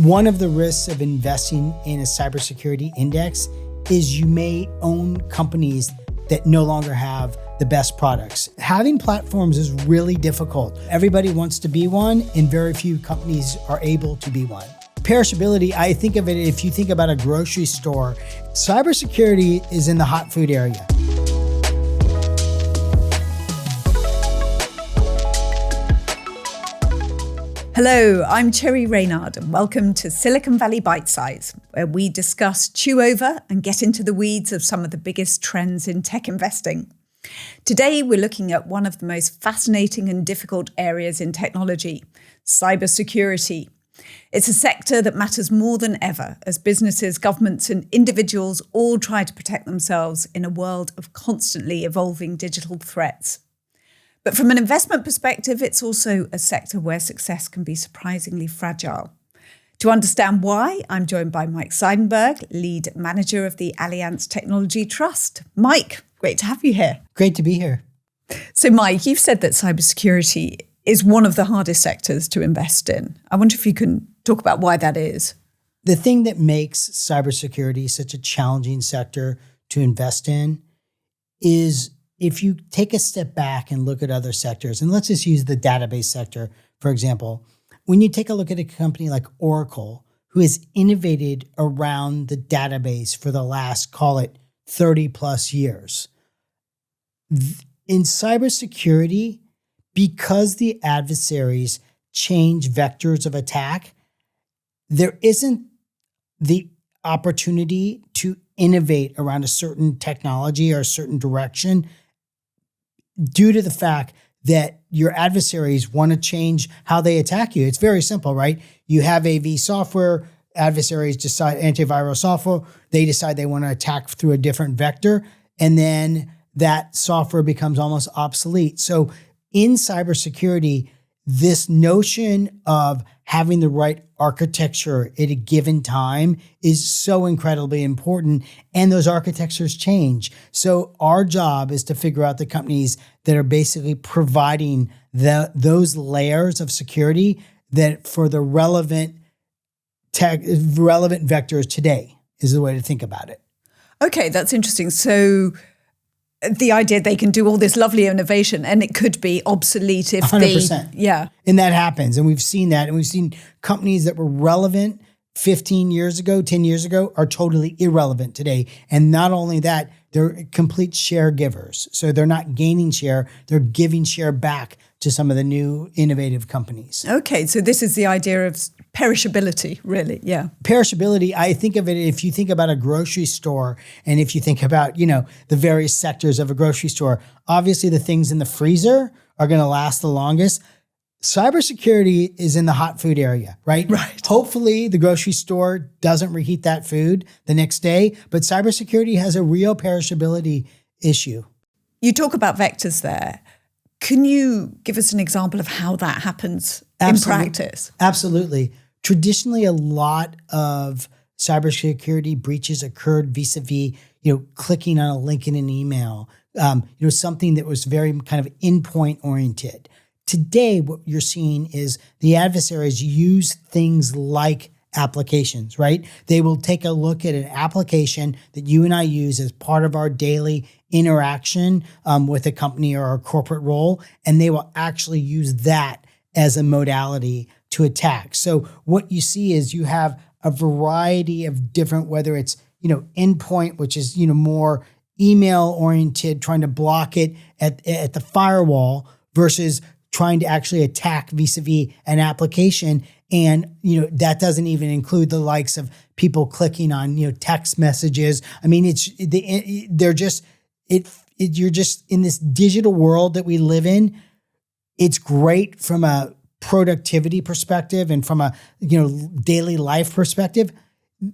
One of the risks of investing in a cybersecurity index is you may own companies that no longer have the best products. Having platforms is really difficult. Everybody wants to be one, and very few companies are able to be one. Perishability, I think of it, if you think about a grocery store, cybersecurity is in the hot food area. Hello, I'm Cherry Reynard, and welcome to Silicon Valley Bite Size, where we discuss, chew over, and get into the weeds of some of the biggest trends in tech investing. Today, we're looking at one of the most fascinating and difficult areas in technology, cybersecurity. It's a sector that matters more than ever as businesses, governments, and individuals all try to protect themselves in a world of constantly evolving digital threats. But from an investment perspective, it's also a sector where success can be surprisingly fragile. To understand why, I'm joined by Mike Seidenberg, lead manager of the Allianz Technology Trust. Mike, great to have you here. Great to be here. So Mike, you've said that cybersecurity is one of the hardest sectors to invest in. I wonder if you can talk about why that is. The thing that makes cybersecurity such a challenging sector to invest in is if you take a step back and look at other sectors, and let's just use the database sector, for example, when you take a look at a company like Oracle, who has innovated around the database for the last, call it 30 plus years. In cybersecurity, because the adversaries change vectors of attack, there isn't the opportunity to innovate around a certain technology or a certain direction due to the fact that your adversaries want to change how they attack you. It's very simple, right? You have AV software, adversaries decide antiviral software, they decide they want to attack through a different vector, and then that software becomes almost obsolete. So in cybersecurity, this notion of having the right architecture at a given time is so incredibly important, and those architectures change. So our job is to figure out the companies that are basically providing those layers of security that for the relevant vectors today is the way to think about it. Okay, that's interesting. So the idea they can do all this lovely innovation and it could be obsolete if 100%. Yeah. And that happens. And we've seen that. And we've seen companies that were relevant 15 years ago, 10 years ago are totally irrelevant today. And not only that, they're complete share givers. So they're not gaining share, they're giving share back to some of the new innovative companies. Okay, so this is the idea of perishability, really, yeah. Perishability, I think of it, if you think about a grocery store and if you think about, the various sectors of a grocery store, obviously the things in the freezer are going to last the longest. Cybersecurity is in the hot food area, right? Right. Hopefully the grocery store doesn't reheat that food the next day, but cybersecurity has a real perishability issue. You talk about vectors there. Can you give us an example of how that happens in practice? Absolutely. Traditionally, a lot of cybersecurity breaches occurred vis-a-vis, clicking on a link in an email, something that was very kind of endpoint oriented. Today, what you're seeing is the adversaries use things like applications, right? They will take a look at an application that you and I use as part of our daily interaction with a company or a corporate role, and they will actually use that as a modality to attack. So what you see is you have a variety of different, whether it's, endpoint, which is, more email oriented, trying to block it at the firewall versus trying to actually attack vis-a-vis an application. And, that doesn't even include the likes of people clicking on, text messages. I mean, you're just in this digital world that we live in. It's great from a productivity perspective and from a, daily life perspective.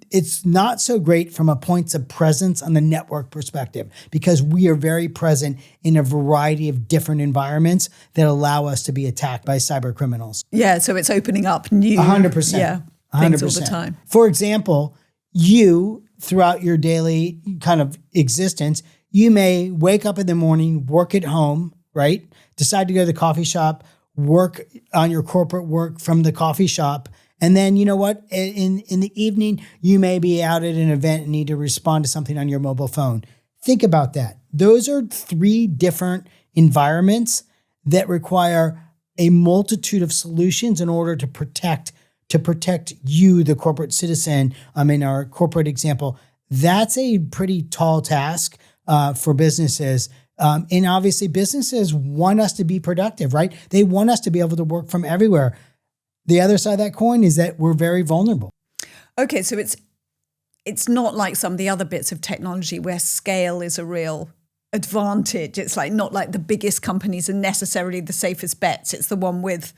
It's not so great from a points of presence on the network perspective because we are very present in a variety of different environments that allow us to be attacked by cyber criminals. Yeah, so it's opening up new 100%. Yeah, 100%. things all the time. For example, you, throughout your daily kind of existence, you may wake up in the morning, work at home, right? Decide to go to the coffee shop, work on your corporate work from the coffee shop, And then, you know what? In the evening, you may be out at an event and need to respond to something on your mobile phone. Think about that. Those are 3 different environments that require a multitude of solutions in order to protect you, the corporate citizen. In our corporate example, that's a pretty tall task for businesses. And obviously businesses want us to be productive, right? They want us to be able to work from everywhere. The other side of that coin is that we're very vulnerable. Okay, so it's not like some of the other bits of technology where scale is a real advantage. It's like not like the biggest companies are necessarily the safest bets. It's the one with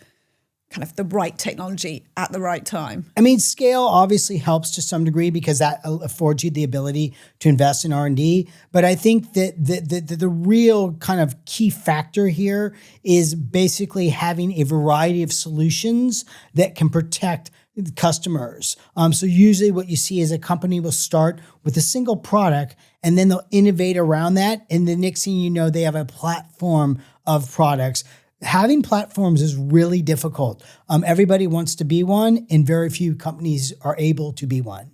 kind of the right technology at the right time. I mean, scale obviously helps to some degree because that affords you the ability to invest in R&D. But I think that the real kind of key factor here is basically having a variety of solutions that can protect customers. So usually what you see is a company will start with a single product and then they'll innovate around that. And the next thing you know, they have a platform of products. Having platforms is really difficult. Everybody wants to be one, and very few companies are able to be one.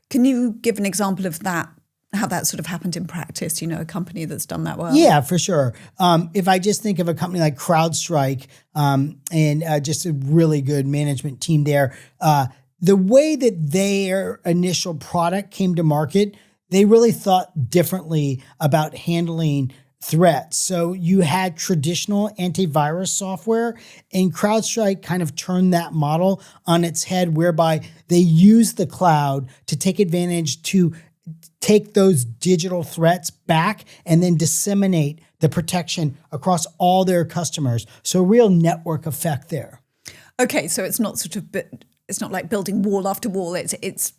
Can you give an example of that, how that sort of happened in practice, a company that's done that well? Yeah, for sure. If I just think of a company like CrowdStrike and just a really good management team there, the way that their initial product came to market, they really thought differently about handling threats. So you had traditional antivirus software, and CrowdStrike kind of turned that model on its head, whereby they use the cloud to take advantage to take those digital threats back and then disseminate the protection across all their customers. So real network effect there. Okay, so it's not like building wall after wall. It's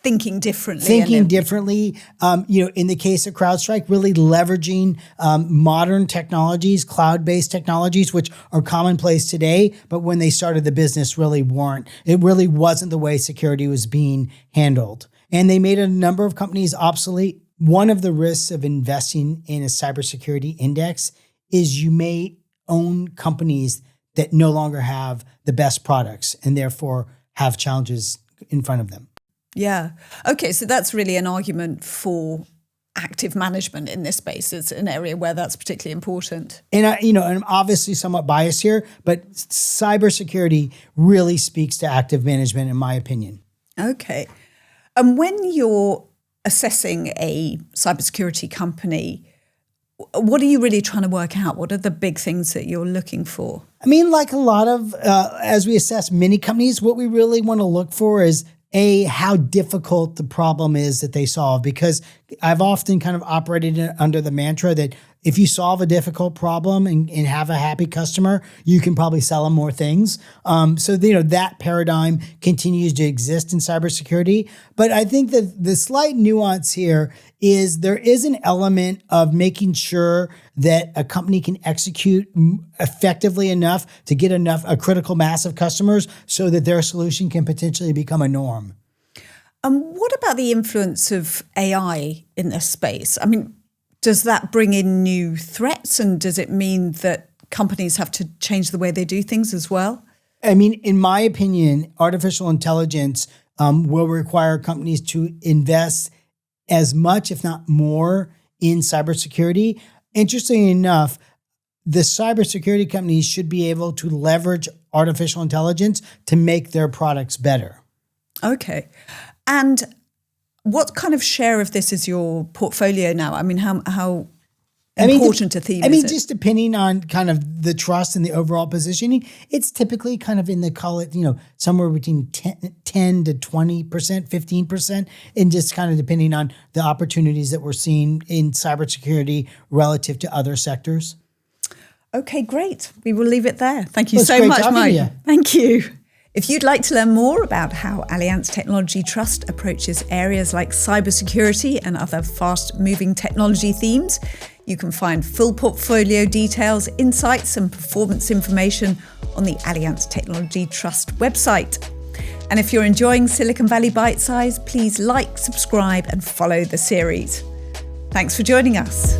thinking differently. In the case of CrowdStrike, really leveraging modern technologies, cloud-based technologies, which are commonplace today, but when they started the business really weren't. It really wasn't the way security was being handled. And they made a number of companies obsolete. One of the risks of investing in a cybersecurity index is you may own companies that no longer have the best products and therefore have challenges in front of them. Yeah. Okay. So that's really an argument for active management in this space. It's an area where that's particularly important. And I'm obviously somewhat biased here, but cybersecurity really speaks to active management, in my opinion. Okay. And when you're assessing a cybersecurity company, what are you really trying to work out? What are the big things that you're looking for? I mean, like a lot of, as we assess many companies, what we really want to look for is how difficult the problem is that they solve. Because I've often kind of operated under the mantra that if you solve a difficult problem and have a happy customer, you can probably sell them more things. So that paradigm continues to exist in cybersecurity. But I think that the slight nuance here is there is an element of making sure that a company can execute effectively enough to get a critical mass of customers so that their solution can potentially become a norm. What about the influence of AI in this space? I mean, does that bring in new threats, and does it mean that companies have to change the way they do things as well? I mean, in my opinion, artificial intelligence will require companies to invest as much, if not more, in cybersecurity. Interestingly enough, the cybersecurity companies should be able to leverage artificial intelligence to make their products better. Okay. And what kind of share of this is your portfolio now? I mean, how important a theme is it? I mean, just depending on kind of the trust and the overall positioning, it's typically kind of in the, call it, somewhere between 10 to 20%, 15%, and just kind of depending on the opportunities that we're seeing in cybersecurity relative to other sectors. Okay, great. We will leave it there. Thank you so great much, Mike. You. Thank you. If you'd like to learn more about how Allianz Technology Trust approaches areas like cybersecurity and other fast-moving technology themes, you can find full portfolio details, insights, and performance information on the Allianz Technology Trust website. And if you're enjoying Silicon Valley Bite Size, please like, subscribe, and follow the series. Thanks for joining us.